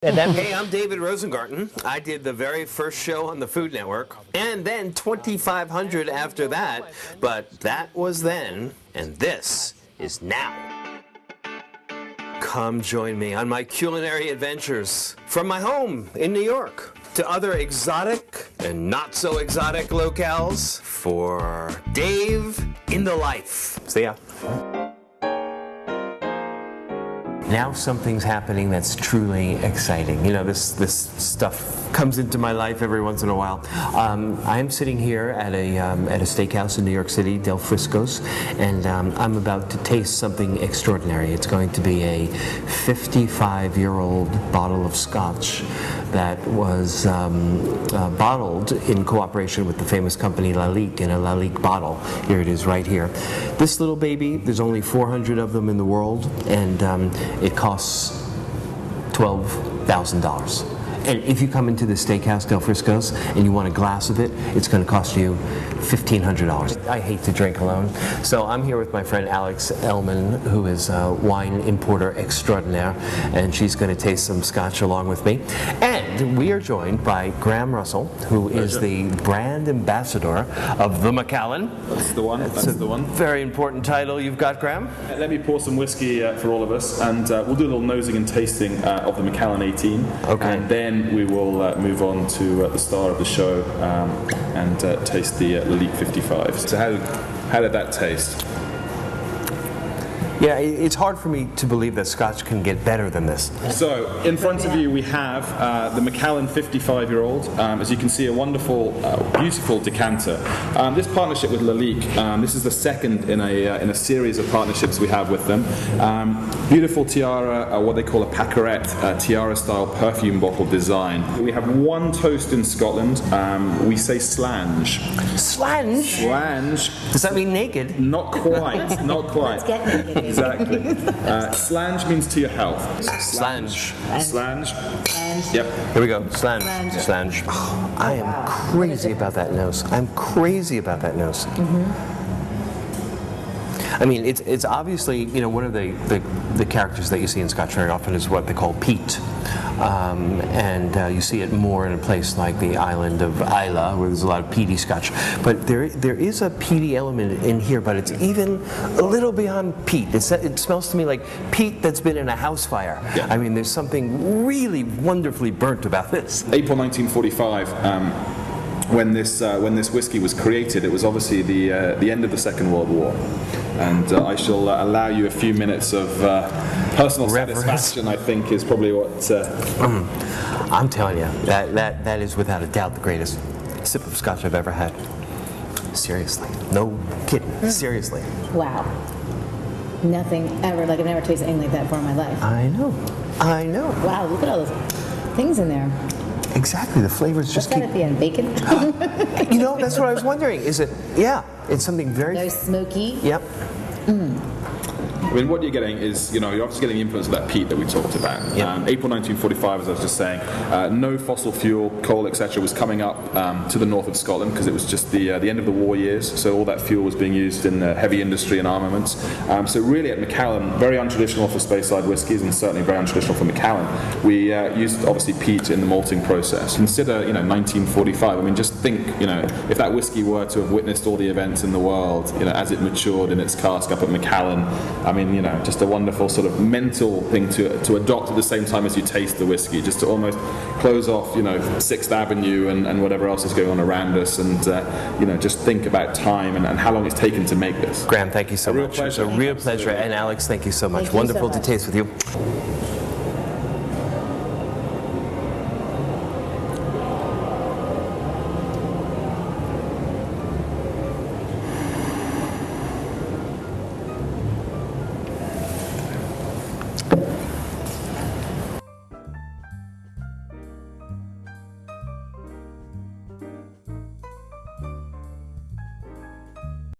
And then, hey, I'm David Rosengarten. I did the very first show on the Food Network, and then 2,500 after that. But that was then, and this is now. Come join me on my culinary adventures from my home in New York to other exotic and not so exotic locales for Dave in the Life. See ya. Now something's happening that's truly exciting. You know, this stuff comes into my life every once in a while. I am sitting here at a steakhouse in New York City, Del Frisco's, and I'm about to taste something extraordinary. It's going to be a 55-year-old bottle of scotch that was bottled in cooperation with the famous company Lalique in a Lalique bottle. Here it is right here. This little baby, there's only 400 of them in the world, and it costs $12,000. And if you come into the steakhouse, Del Frisco's, and you want a glass of it, it's going to cost you $1,500. I hate to drink alone, so I'm here with my friend Alex Ellman, who is a wine importer extraordinaire, and she's going to taste some scotch along with me. And we are joined by Graham Russell, who is the brand ambassador of the Macallan. That's the one. That's the one. Very important title you've got, Graham. Let me pour some whiskey for all of us, and we'll do a little nosing and tasting of the Macallan 18. Okay. And then we will move on to the star of the show and taste the Lalique 55. So how did that taste? Yeah, it's hard for me to believe that scotch can get better than this. So, in front of you we have the Macallan 55-year-old. As you can see, a wonderful, beautiful decanter. This partnership with Lalique, this is the second in a series of partnerships we have with them. Beautiful tiara, what they call a paquerette, tiara-style perfume bottle design. We have one toast in Scotland. We say slange. Slange? Slange. Does that mean naked? Not quite, not quite. Let's get naked. Exactly. Slange means to your health. Slange. Slange. Slange. Yep. Here we go. Slange. Slange. Slange. Oh, I am crazy about that nose. I'm crazy about that nose. Mm-hmm. I mean, it's obviously, you know, one of the characters that you see in Scotch very often is what they call peat. And you see it more in a place like the island of Islay, where there's a lot of peaty Scotch. But there is a peaty element in here, but it's even a little beyond peat. It smells to me like peat that's been in a house fire. Yeah. I mean, there's something really wonderfully burnt about this. April 1945. When this whiskey was created, it was obviously the end of the Second World War, and I shall allow you a few minutes of personal satisfaction. I think is probably what. I'm telling you, that is without a doubt the greatest sip of scotch I've ever had. Seriously, no kidding. Seriously. Wow. Nothing ever, like I've never tasted anything like that before in my life. I know. Wow, look at all those things in there. Exactly, the flavors just What's that at the end? Bacon? You know, that's what I was wondering. Is it? Yeah, it's something very smoky. Yep. I mean, what you're getting is, you know, you're obviously getting the influence of that peat that we talked about. Yep. April 1945, as I was just saying, no fossil fuel, coal, etc., was coming up to the north of Scotland because it was just the end of the war years. So all that fuel was being used in heavy industry and armaments. So really, at Macallan, very untraditional for Speyside whiskies, and certainly very untraditional for Macallan. We used obviously peat in the malting process. Consider, you know, 1945. I mean, just think, you know, if that whiskey were to have witnessed all the events in the world, you know, as it matured in its cask up at Macallan. I mean, you know, just a wonderful sort of mental thing to adopt at the same time as you taste the whiskey, just to almost close off, you know, 6th Avenue and whatever else is going on around us, and you know, just think about time and how long it's taken to make this. Graham, thank you so much. Pleasure. It's a real pleasure. And Alex, thank you so much. Thank you so Wonderful much. to taste with you.